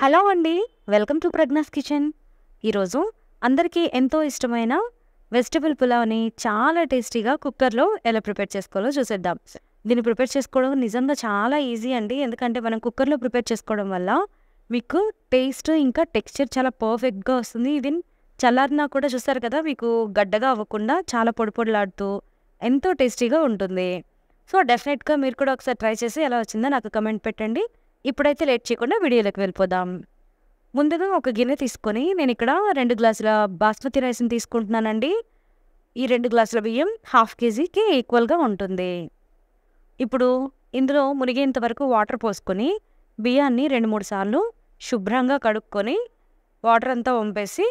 Hello అండి. Welcome to Pragna's kitchen. ఈరోజు అందరికీ ఎంతో ఇష్టమైన వెజిటబుల్ పులావ్‌ని చాలా టేస్టీగా కుక్కర్‌లో ఎలా ప్రిపేర్ చేసుకోవాలో చూసేద్దాం. దీన్ని ప్రిపేర్ చేసుకోవడం నిజంగా చాలా ఈజీ అండి. ఎందుకంటే మనం కుక్కర్‌లో ప్రిపేర్ చేసుకోవడం వల్ల మీకు టేస్ట్ ఇంకా టెక్స్చర్ చాలా పర్ఫెక్ట్‌గా వస్తుంది. ఈవెన్ చల్లారినా కూడా చూస్తారు కదా, మీకు గడ్డగా అవ్వకుండా చాలా పొడి పొడిలాడుతూ ఎంతో టేస్టీగా ఉంటుంది. సో, డెఫినెట్‌గా మీరు కూడా ఒకసారి ట్రై చేసి ఎలా వచ్చిందో నాకు కమెంట్ పెట్టండి. ఇప్పుడైతే లేట్ చేయకుండా వీడియోలోకి వెళ్ళిపోదాం. ముందుగా ఒక గిన్నె తీసుకొని నేనిక్కడ 2 గ్లాసుల బాస్మతి రైస్‌ని తీసుకుంటున్నానండి. ఈ 2 గ్లాసుల బియ్యం హాఫ్ కేజీకి ఈక్వల్‌గా ఉంటుంది. ఇప్పుడు ఇందులో మునిగేంత వరకు వాటర్ పోసుకొని బియ్యాన్ని 2, 3 సార్లు శుభ్రంగా కడుక్కొని వాటర్ అంతా వంపేసి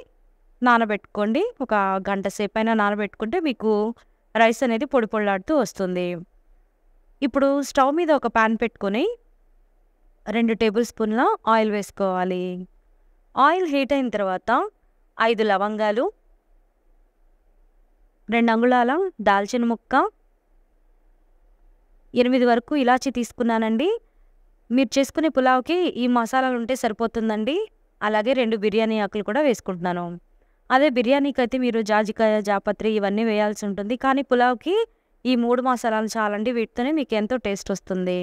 నానబెట్టుకోండి. ఒక గంట సేపైనా నానబెట్టుకుంటే మీకు రైస్ అనేది పొడి పొడిలాడుతూ వస్తుంది. ఇప్పుడు స్టవ్ మీద ఒక పాన్ పెట్టుకొని 2 టేబుల్ స్పూన్ల ఆయిల్ వేసుకోవాలి. ఆయిల్ హీట్ అయిన తర్వాత 5 లవంగాలు, 2 అంగుళాల దాల్చిన ముక్క, 8 వరకు ఇలాచీ తీసుకున్నానండి. మీరు చేసుకునే పులావ్‌కి ఈ మసాలాలు ఉంటే సరిపోతుందండి. అలాగే 2 బిర్యానీ ఆకులు కూడా వేసుకుంటున్నాను. అదే బిర్యానీకైతే మీరు జాజికాయ, జాపత్రి ఇవన్నీ వేయాల్సి ఉంటుంది. కానీ పులావ్‌కి ఈ 3 మసాలాలు చాలండి. వీటితోనే మీకు ఎంతో టేస్ట్ వస్తుంది.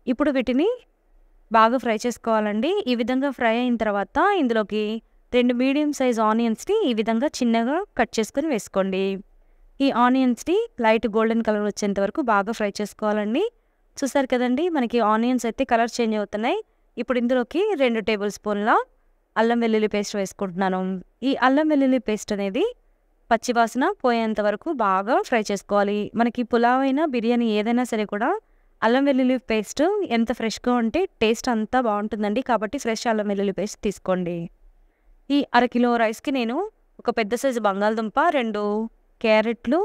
ఇప్పుడు వీటిని బాగా ఫ్రై చేసుకోవాలండి. ఈ విధంగా ఫ్రై అయిన తర్వాత ఇందులోకి 2 మీడియం సైజ్ ఆనియన్స్‌ని ఈ విధంగా చిన్నగా కట్ చేసుకొని వేసుకోండి. ఈ ఆనియన్స్‌ని లైట్ గోల్డెన్ కలర్ వచ్చేంత వరకు బాగా ఫ్రై చేసుకోవాలండి. చూసారు కదండీ, మనకి ఆనియన్స్ అయితే కలర్ చేంజ్ అవుతున్నాయి. ఇప్పుడు ఇందులోకి 2 టేబుల్ స్పూన్ల అల్లం వెల్లుల్లి పేస్ట్ వేసుకుంటున్నాను. ఈ అల్లం వెల్లుల్లి పేస్ట్ అనేది పచ్చివాసన పోయేంత వరకు బాగా ఫ్రై చేసుకోవాలి. మనకి పులావ్ అయినా బిర్యానీ ఏదైనా సరే కూడా అల్లం వెల్లుల్లి పేస్ట్ ఎంత ఫ్రెష్‌గా ఉంటే టేస్ట్ అంతా బాగుంటుందండి. కాబట్టి ఫ్రెష్ అల్లం వెల్లుల్లి పేస్ట్ తీసుకోండి. ఈ అరకిలో రైస్‌కి నేను ఒక పెద్ద సైజు బంగాళదుంప, 2 క్యారెట్లు,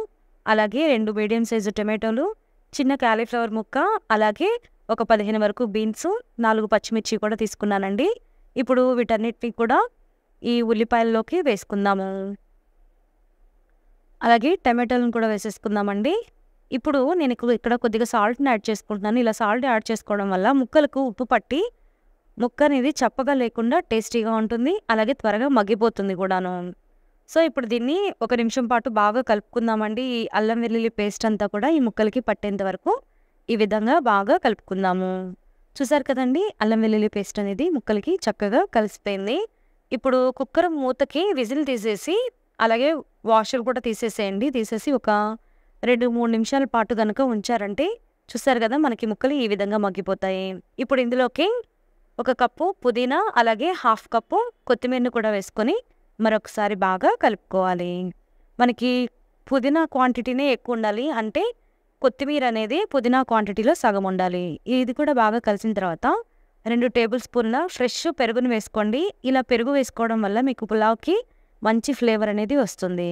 అలాగే 2 మీడియం సైజు టొమాటోలు, చిన్న కాలీఫ్లవర్ ముక్క, అలాగే ఒక 15 వరకు బీన్స్, 4 పచ్చిమిర్చి కూడా తీసుకున్నానండి. ఇప్పుడు వీటన్నిటిని కూడా ఈ ఉల్లిపాయల్లోకి వేసుకుందాము. అలాగే టమాటాలను కూడా వేసేసుకుందామండి. ఇప్పుడు నేను ఇక్కడ కొద్దిగా సాల్ట్‌ని యాడ్ చేసుకుంటున్నాను. ఇలా సాల్ట్ యాడ్ చేసుకోవడం వల్ల ముక్కలకు ఉప్పు పట్టి ముక్క అనేది చప్పగా లేకుండా టేస్టీగా ఉంటుంది. అలాగే త్వరగా మగ్గిపోతుంది కూడాను. సో, ఇప్పుడు దీన్ని ఒక నిమిషం పాటు బాగా కలుపుకుందామండి. ఈ అల్లం వెల్లుల్లి పేస్ట్ అంతా కూడా ఈ ముక్కలకి పట్టేంత వరకు ఈ విధంగా బాగా కలుపుకుందాము. చూసారు కదండీ, అల్లం వెల్లుల్లి పేస్ట్ అనేది ముక్కలకి చక్కగా కలిసిపోయింది. ఇప్పుడు కుక్కర్ మూతకి విజిల్ తీసేసి అలాగే వాషర్ కూడా తీసేసేయండి. తీసేసి ఒక 2, 3 నిమిషాల పాటు గనుక ఉంచారంటే చూసారు కదా, మనకి ముక్కలు ఈ విధంగా మగ్గిపోతాయి. ఇప్పుడు ఇందులోకి ఒక కప్పు పుదీనా, అలాగే హాఫ్ కప్పు కొత్తిమీరని కూడా వేసుకొని మరొకసారి బాగా కలుపుకోవాలి. మనకి పుదీనా క్వాంటిటీనే ఎక్కువ ఉండాలి. అంటే కొత్తిమీర అనేది పుదీనా క్వాంటిటీలో సగం ఉండాలి. ఇది కూడా బాగా కలిసిన తర్వాత 2 టేబుల్ స్పూన్ల ఫ్రెష్ పెరుగుని వేసుకోండి. ఇలా పెరుగు వేసుకోవడం వల్ల మీకు పులావ్‌కి మంచి ఫ్లేవర్ అనేది వస్తుంది.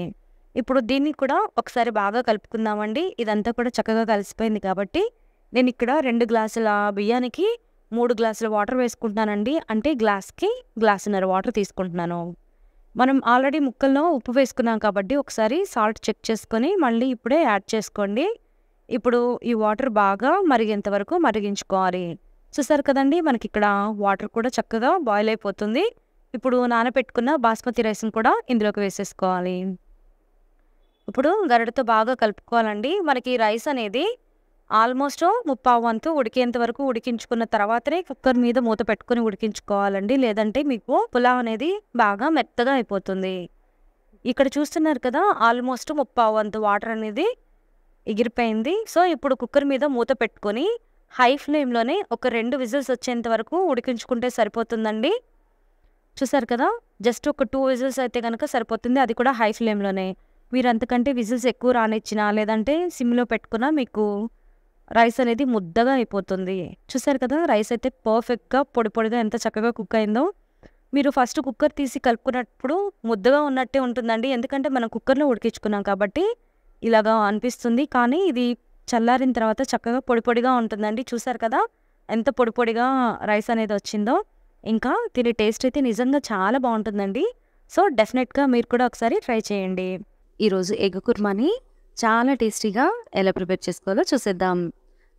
ఇప్పుడు దీన్ని కూడా ఒకసారి బాగా కలుపుకుందామండి. ఇదంతా కూడా చక్కగా కలిసిపోయింది కాబట్టి నేను ఇక్కడ 2 గ్లాసుల బియ్యానికి 3 గ్లాసుల వాటర్ వేసుకుంటున్నానండి. అంటే గ్లాస్‌కి గ్లాసున్నర వాటర్ తీసుకుంటున్నాను. మనం ఆల్రెడీ ముక్కల్లో ఉప్పు వేసుకున్నాం కాబట్టి ఒకసారి సాల్ట్ చెక్ చేసుకొని మళ్ళీ ఇప్పుడే యాడ్ చేసుకోండి. ఇప్పుడు ఈ వాటర్ బాగా మరిగేంత వరకు మరిగించుకోవాలి. చూసారు కదండీ, మనకిక్కడ వాటర్ కూడా చక్కగా బాయిల్ అయిపోతుంది. ఇప్పుడు నానబెట్టుకున్న బాస్మతి రైస్‌ని కూడా ఇందులోకి వేసేసుకోవాలి. ఇప్పుడు గరిటెతో బాగా కలుపుకోవాలండి. మనకి రైస్ అనేది ఆల్మోస్ట్ ముప్పావు వంతు ఉడికేంత వరకు ఉడికించుకున్న తర్వాతనే కుక్కర్ మీద మూత పెట్టుకొని ఉడికించుకోవాలండి. లేదంటే మీకు పులావ్ అనేది బాగా మెత్తగా అయిపోతుంది. ఇక్కడ చూస్తున్నారు కదా, ఆల్మోస్ట్ ముప్పావు వంతు వాటర్ అనేది ఎగిరిపోయింది. సో, ఇప్పుడు కుక్కర్ మీద మూత పెట్టుకొని హై ఫ్లేమ్‌లోనే ఒక 2 విజిల్స్ వచ్చేంత వరకు ఉడికించుకుంటే సరిపోతుందండి. చూసారు కదా, జస్ట్ ఒక 2 విజిల్స్ అయితే గనక సరిపోతుంది. అది కూడా హై ఫ్లేమ్‌లోనే. మీరు అంతకంటే విజిల్స్ ఎక్కువ రానిచ్చినా లేదంటే సిమ్‌లో పెట్టుకున్నా మీకు రైస్ అనేది ముద్దగా అయిపోతుంది. చూసారు కదా, రైస్ అయితే పర్ఫెక్ట్‌గా పొడి పొడిగా ఎంత చక్కగా కుక్ అయిందో. మీరు ఫస్ట్ కుక్కర్ తీసి కలుపుకున్నప్పుడు ముద్దగా ఉన్నట్టే ఉంటుందండి. ఎందుకంటే మనం కుక్కర్‌లో ఉడికించుకున్నాం కాబట్టి ఇలాగా అనిపిస్తుంది. కానీ ఇది చల్లారిన తర్వాత చక్కగా పొడి పొడిగా ఉంటుందండి. చూసారు కదా, ఎంత పొడి పొడిగా రైస్ అనేది వచ్చిందో. ఇంకా దీని టేస్ట్ అయితే నిజంగా చాలా బాగుంటుందండి. సో, డెఫినెట్‌గా మీరు కూడా ఒకసారి ట్రై చేయండి. ఈరోజు ఎగ్ కుర్మాని చాలా టేస్టీగా ఎలా ప్రిపేర్ చేసుకోవాలో చూసేద్దాం.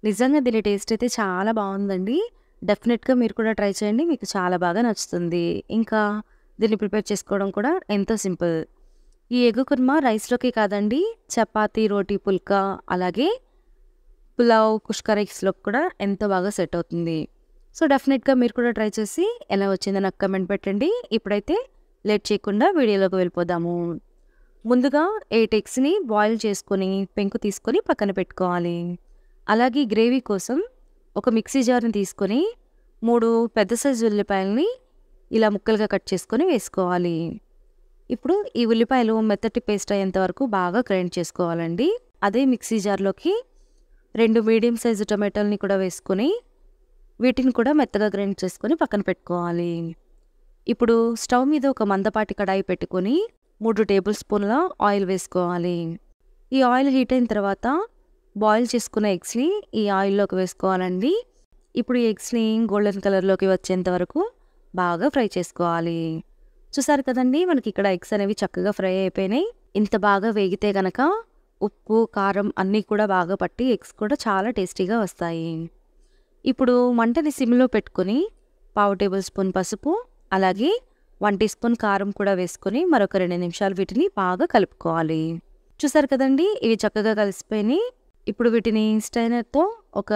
నిజంగా దీని టేస్ట్ అయితే చాలా బాగుందండి. డెఫినెట్‌గా మీరు కూడా ట్రై చేయండి. మీకు చాలా బాగా నచ్చుతుంది. ఇంకా దీన్ని ప్రిపేర్ చేసుకోవడం కూడా ఎంతో సింపుల్. ఈ ఎగ్ కుర్మా రైస్‌లోకి కాదండి, చపాతీ, రోటీ, పుల్కా అలాగే పులావ్, కుష్కా రైస్‌లోకి కూడా ఎంతో బాగా సెట్ అవుతుంది. సో, డెఫినెట్‌గా మీరు కూడా ట్రై చేసి ఎలా వచ్చిందో నాకు కామెంట్ పెట్టండి. ఇప్పుడైతే లేట్ చేయకుండా వీడియోలోకి వెళ్ళిపోదాము. ముందుగా 8 ఎగ్స్‌ని బాయిల్ చేసుకొని, పెంకు తీసుకొని పక్కన పెట్టుకోవాలి. అలాగే గ్రేవీ కోసం ఒక మిక్సీ జార్‌ని తీసుకొని 3 పెద్ద సైజు ఉల్లిపాయలని ఇలా ముక్కలుగా కట్ చేసుకొని వేసుకోవాలి. ఇప్పుడు ఈ ఉల్లిపాయలు మెత్తటి పేస్ట్ అయ్యేంత వరకు బాగా గ్రైండ్ చేసుకోవాలండి. అదే మిక్సీ జార్‌లోకి 2 మీడియం సైజు టొమాటోలని కూడా వేసుకొని, వీటిని కూడా మెత్తగా గ్రైండ్ చేసుకొని పక్కన పెట్టుకోవాలి. ఇప్పుడు స్టవ్ మీద ఒక మందపాటి కడాయి పెట్టుకొని 3 టేబుల్ స్పూన్ల ఆయిల్ వేసుకోవాలి. ఈ ఆయిల్ హీట్ అయిన తర్వాత బాయిల్ చేసుకున్న ఎగ్స్‌ని ఈ ఆయిల్‌లోకి వేసుకోవాలండి. ఇప్పుడు ఈ ఎగ్స్‌ని గోల్డెన్ కలర్‌లోకి వచ్చేంత వరకు బాగా ఫ్రై చేసుకోవాలి. చూసారు కదండీ! మనకి ఇక్కడ ఎగ్స్ అనేవి చక్కగా ఫ్రై అయిపోయినాయి. ఇంత బాగా వేగితే గనక ఉప్పు, కారం అన్నీ కూడా బాగా పట్టి ఎగ్స్ కూడా చాలా టేస్టీగా వస్తాయి. ఇప్పుడు మంటని సిమ్‌లో పెట్టుకొని పావు టేబుల్ స్పూన్ పసుపు, అలాగే 1 టీ స్పూన్ కారం కూడా వేసుకొని మరొక 2 నిమిషాలు వీటిని బాగా కలుపుకోవాలి. చూసారు కదండీ! ఇవి చక్కగా కలిసిపోయినాయి. ఇప్పుడు వీటిని స్ట్రైనర్‌తో ఒక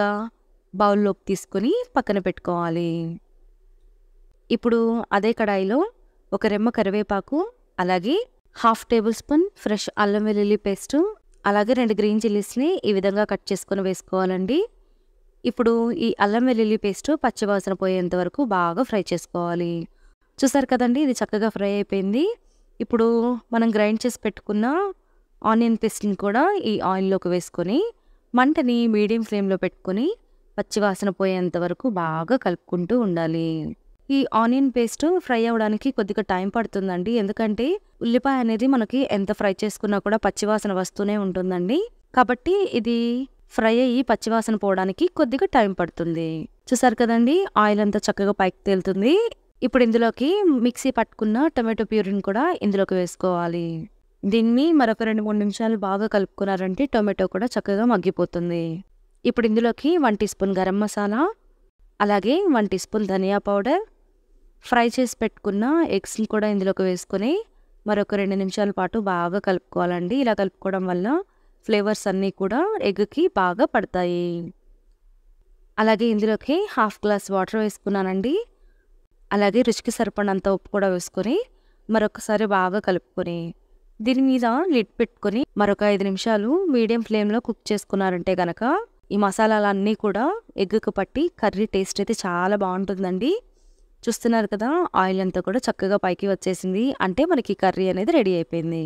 బౌల్‌లోకి తీసుకొని పక్కన పెట్టుకోవాలి. ఇప్పుడు అదే కడాయిలో ఒక రెమ్మ కరివేపాకు, అలాగే హాఫ్ టేబుల్ స్పూన్ ఫ్రెష్ అల్లం వెల్లుల్లి పేస్టు, అలాగే 2 గ్రీన్ చిల్లీస్‌ని ఈ విధంగా కట్ చేసుకొని వేసుకోవాలండి. ఇప్పుడు ఈ అల్లం వెల్లుల్లి పేస్టు పచ్చివాసన పోయేంత వరకు బాగా ఫ్రై చేసుకోవాలి. చూసారు కదండీ! ఇది చక్కగా ఫ్రై అయిపోయింది. ఇప్పుడు మనం గ్రైండ్ చేసి పెట్టుకున్న ఆనియన్ పేస్ట్‌ని కూడా ఈ ఆయిల్‌లోకి వేసుకొని మంటని మీడియం ఫ్లేమ్‌లో పెట్టుకొని పచ్చివాసన పోయేంత వరకు బాగా కలుపుకుంటూ ఉండాలి. ఈ ఆనియన్ పేస్ట్ ఫ్రై అవ్వడానికి కొద్దిగా టైం పడుతుందండి. ఎందుకంటే ఉల్లిపాయ అనేది మనకి ఎంత ఫ్రై చేసుకున్నా కూడా పచ్చివాసన వస్తూనే ఉంటుందండి. కాబట్టి ఇది ఫ్రై అయ్యి పచ్చివాసన పోవడానికి కొద్దిగా టైం పడుతుంది. చూసారు కదండీ! ఆయిల్ అంతా చక్కగా పైకి తేలుతుంది. ఇప్పుడు ఇందులోకి మిక్సీ పట్టుకున్న టొమాటో ప్యూరీని కూడా ఇందులోకి వేసుకోవాలి. దీన్ని మరొక 2-3 నిమిషాలు బాగా కలుపుకున్నారంటే టొమాటో కూడా చక్కగా మగ్గిపోతుంది. ఇప్పుడు ఇందులోకి 1 టీ స్పూన్ గరం మసాలా, అలాగే 1 టీ స్పూన్ ధనియా పౌడర్, ఫ్రై చేసి పెట్టుకున్న ఎగ్స్‌ని కూడా ఇందులోకి వేసుకొని మరొక 2 నిమిషాల పాటు బాగా కలుపుకోవాలండి. ఇలా కలుపుకోవడం వల్ల ఫ్లేవర్స్ అన్నీ కూడా ఎగ్‌కి బాగా పడతాయి. అలాగే ఇందులోకి హాఫ్ గ్లాస్ వాటర్ వేసుకున్నానండి. అలాగే రుచికి సరిపడినంత ఉప్పు కూడా వేసుకొని మరొకసారి బాగా కలుపుకొని దీని మీద లిడ్ పెట్టుకొని మరొక 5 నిమిషాలు మీడియం ఫ్లేమ్‌లో కుక్ చేసుకున్నారంటే గనక ఈ మసాలాలన్నీ కూడా ఎగ్‌కి పట్టి కర్రీ టేస్ట్ అయితే చాలా బాగుంటుందండి. చూస్తున్నారు కదా! ఆయిల్ అంతా కూడా చక్కగా పైకి వచ్చేసింది. అంటే మనకి కర్రీ అనేది రెడీ అయిపోయింది.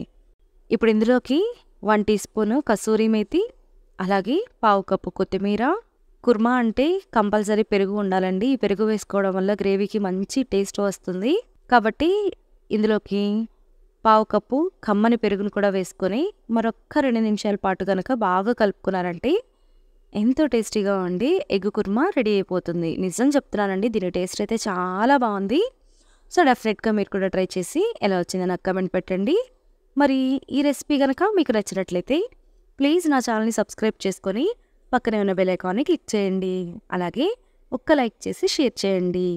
ఇప్పుడు ఇందులోకి 1 టీ స్పూన్ కసూరి మేతి, అలాగే పావు కప్పు కొత్తిమీర. కుర్మా అంటే కంపల్సరీ పెరుగు ఉండాలండి. ఈ పెరుగు వేసుకోవడం వల్ల గ్రేవీకి మంచి టేస్ట్ వస్తుంది. కాబట్టి ఇందులోకి పావు కప్పు కమ్మని పెరుగును కూడా వేసుకొని మరొక్క 2 నిమిషాల పాటు కనుక బాగా కలుపుకున్నారంటే ఎంతో టేస్టీగా ఉండి ఎగ్ కుర్మా రెడీ అయిపోతుంది. నిజం చెప్తున్నానండి, దీని టేస్ట్ అయితే చాలా బాగుంది. సో, డెఫినెట్‌గా మీరు కూడా ట్రై చేసి ఎలా వచ్చిందో నాకు కామెంట్ పెట్టండి. మరి ఈ రెసిపీ కనుక మీకు నచ్చినట్లయితే ప్లీజ్ నా ఛానల్‌ని సబ్స్క్రైబ్ చేసుకొని పక్కనే ఉన్న బెల్ ఐకాన్ని క్లిక్ చేయండి. అలాగే ఒక్క లైక్ చేసి షేర్ చేయండి.